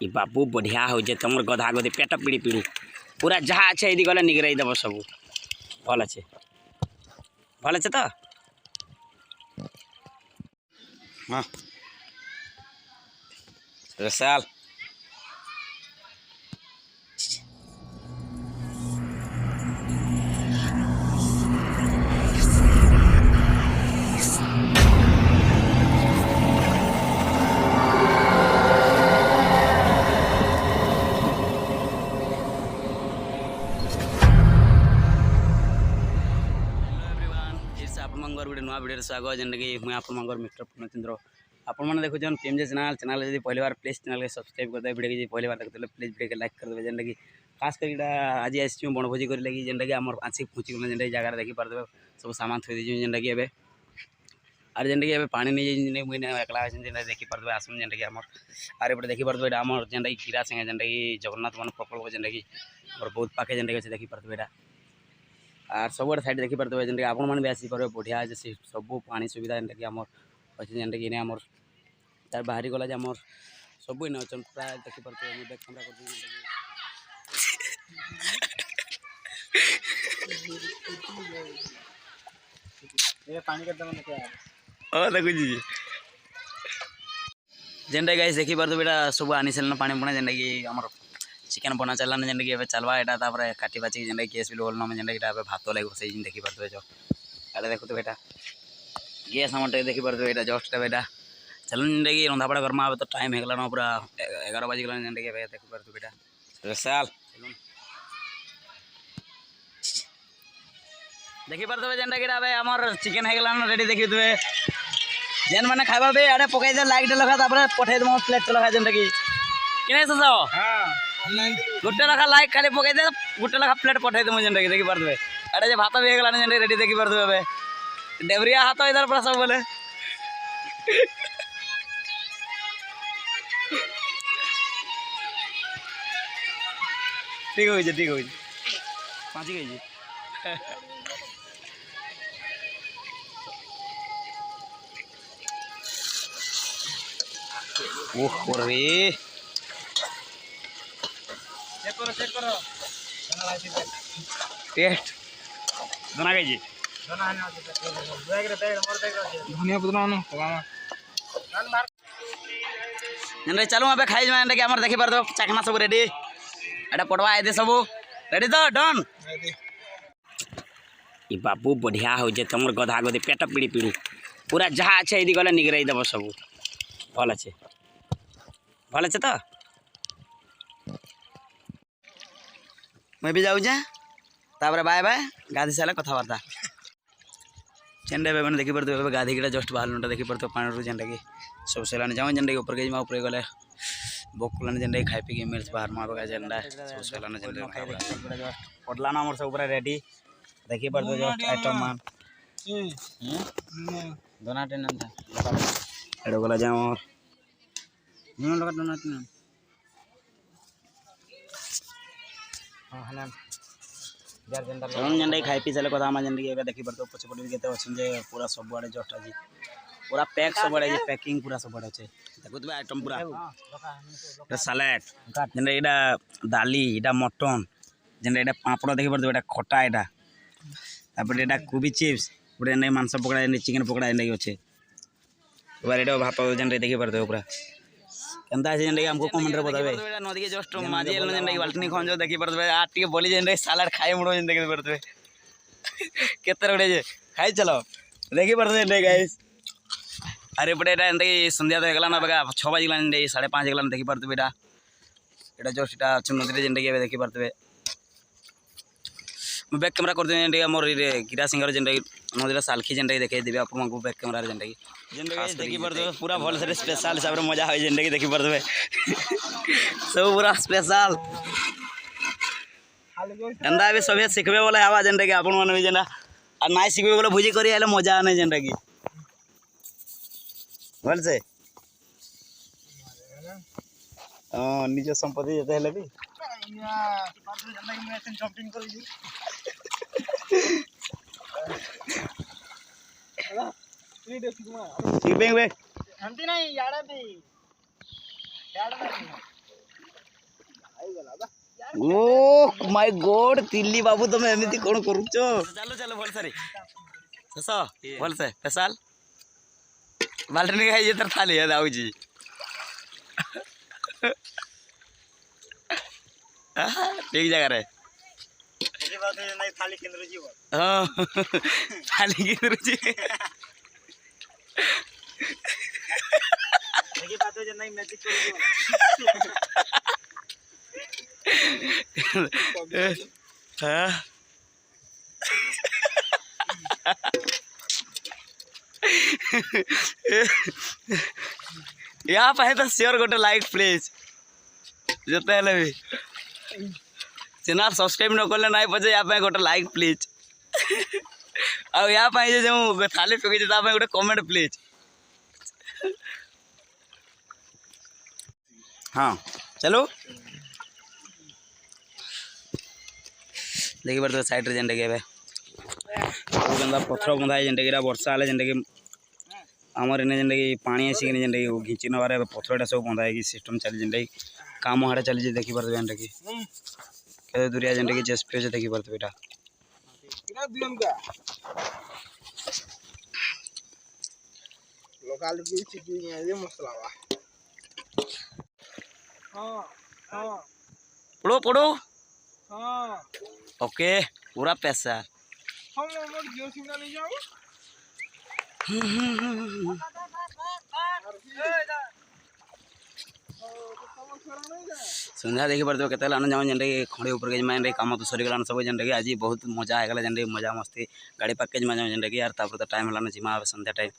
ई बाबू बढ़िया हो जे तुम गधा गधे पेट पीड़ी पीड़ी पूरा जहाँ अच्छे यदि गले निगराई देव सब भल अच्छे तो हाँ साल गोटे नुआ भिडियो स्वागत जेनटा कि मुझे आप मिस्टर पूर्णचंद्र आपने देखो पीएमजे चैनल जब पहली बार प्लीज चैनल के सब्सक्राइब करदे वीडियो की पहली बार देखते प्लीज वीडियो के लाइक करदे जेनटा कि खास कर आज आसी बनभोजी कर लगी जेनटा कि आम आसिक पहुँची गला जेनटा जगह देखी पारे सब सामान थोड़ी दीजिए जेनटा कि एबे आर जेनटा कि पानी नहीं मुझे एकला जेनटा देखी पारे आसम जेनटा कि आर एपटे देखी पारे आम जेनटा कि कीरा संगे जेनटा कि जगन्नाथ मान प्रकल्प जेनटा कि बहुत पाखे जेनटा कि देखी पारे यहाँ आर सब साइड देखी पारे जेनटा आपण मैंने भी आसी पारे बढ़िया सब पानी सुविधा जेनटा कि आम अच्छे जेनटा कि आम तार बाहरी गला जे आम सब इन अच्छा प्राय देखी पारे बैक कैमरा कर देखुची जेनटा गाइस देखी पारे बेटा सब आनी सारे पानी पुणा जेनटा कि आम चिकेन बना चलाना जेनटा कि चलवा यहाँ तापर काटी बाची जेनटा कि गैस भी बोलना जेनटा कि भात लगे बसई देखी पारे जो अरे देखो बेटा गैस आम देखी पारे यहाँ जस्ट बेटा चलो जेनटा कि रंधा बड़ा करमा तो टाइम होगा पूरा 11 बजगला जेनटा कि देखी पारे बेटा साल देखी पारे जेनटा कि आम चिकेन होगा रेडी देखी थे जेन मैंने खावा भी आड़े पकई दे लाइट लगा तापर पठे देव प्लेट लगा जेनटा कि गोटे लखा लाइक खाली पकई दे गोटे लखा प्लेट पठे देव जेनटा कि देखी पारे अरे भात भी होगा जेनटा रेडी देखी पारे डेबरिया हाथ इधर पूरा सब बोले ठीक हो पाँची गई ओह रे चेक करो टेस्ट दोना गई धनिया चलो अबे खाई जेनटा कि आम देखी पारे चखना सब रेडी एटा पड़वा आए सब रेडी तो डन ई बाबू बढ़िया हो जे तुम गधा गधे पेट पीड़ी पीड़ी पूरा जहाँ अच्छे यदि गले निगराई देव सब भल अच्छे तो मैं भी जाऊँ तापर बाय बाय गाधी सारे कथबार्ता जेनटा मैंने देखी पारे गाधी गिड़ा जस्ट बाहर देखी पारे पानी जेनटा कि सब सेलाने जाऊँ जेनटा कि ऊपर के ऊपर गले भोक कलाने जेनटा कि खाई पी मिर्च बाहर मार जेनटा सब सेलाने जेनटा पड़लाना आम सब रेडी देखी पारे जस्ट आइटम मान दोना टेन एडो गला जाओ लगा दोना टेन जेनटा खाई पी सारे कथा जेनटा देखी पारे पछपटे भी अच्छे पूरा सब आड़े जस्ट आज पूरा पैक सब आड़े पैकिंग पूरा सब आड़े अच्छे देखो आइटम पूरा सालाड जेनटा यहाँ दाली यहाँ मटन जेनटा यहाँ पापड़ देखी पारे खटा यहाँ तापर यहाँ कोबी चिप्स गोटे मांस पकड़ा चिकेन पकड़ा जेनटा अच्छे यहाँ भात जेनटा देखी पारे पूरा केनता जेनटा कि हमको कमेंट रे बताबे नदी के जस्ट माजी एलो जेनटा कि बाल्टी खंजो देखी पारे आ टिके बोली जेनटा सालाड खाई मुड़ो जेनटा देखी पारे केते रगड़े जे खाई चलो देखी पारे जेनटा गाइस अरे एपटे जेनटा कि संध्या तो होगला ना बेगा 6 बजगला जेनटा 5:30 होगला देखी पारे यहाँ जस्ट यहाँ अच्छे नदी जेनटा कि देखी पारे बैक कैमरा कर जेनटा मोर गिरा सिंगर जेनटा नदी सालखी जेनटा देखी देवी आपको बैक कैमरा जेनटा कि देखी पारे पूरा भल से स्पेशल हिसाब से मजा हो जेनटा कि देखी पारे सब पूरा स्पेशल एंदा भी सभी शिखबे बोले हवा जेनटा कि आपण माने भी जेना आ नाइ शिखबे बोले भुजी करी आले मजा आने जेनटा कि भल से निज संपत्ति जते हेले भी ओ माय गॉड तिल्ली बाबू तुम एमती कौन करूच चलो चलो भल से शेष भल से स्पेशल बाल्टी खाई ये थाली है आउजी ठीक जगह रे थाली केंद्र जी हां थाली केंद्र जी देखी बात हो जे नहीं मैजिक कर हां यहाँ पे तो शेयर गोटे लाइक प्लीज जिते हेले भी चैनल सब्सक्राइब न कले ना पचे यहाँ गोटे लाइक प्लीज आ यहाँ जो थाली पकई गोटे कमेंट प्लीज हाँ चलो देखी पार साइड रे जेनटा कि पथर बंधा जेनटा कि वर्षा हेल्ले जेनटा कि आमर इन्हें जेनटा कि पानी आसिक जेनटा कि घिंची नबार पथरटा सब बंधा है सिस्टम चली जेनटा कि काम हाड़े चली देखी पारे जेनटा कि केते दूरिया जेनटा कि जेएसपी अच्छे देखी पारे एटा लोकल की चिकनी है ये मसला बा हां हां पड़ो पड़ो हां ओके पूरा पैसा हम हमर जियो सिम ना ले जाओ संध्या देखी पारे केते लान जाम जेनटा कि खड़े ऊपर के जेनटा कि काम तो सरी गलान सब जेनटा कि आज बहुत मजा आगला जेनटा कि मजा मस्ती गाड़ी पाके जेनटा कि यार तापर तो टाइम हलान जिमा संध्या टाइम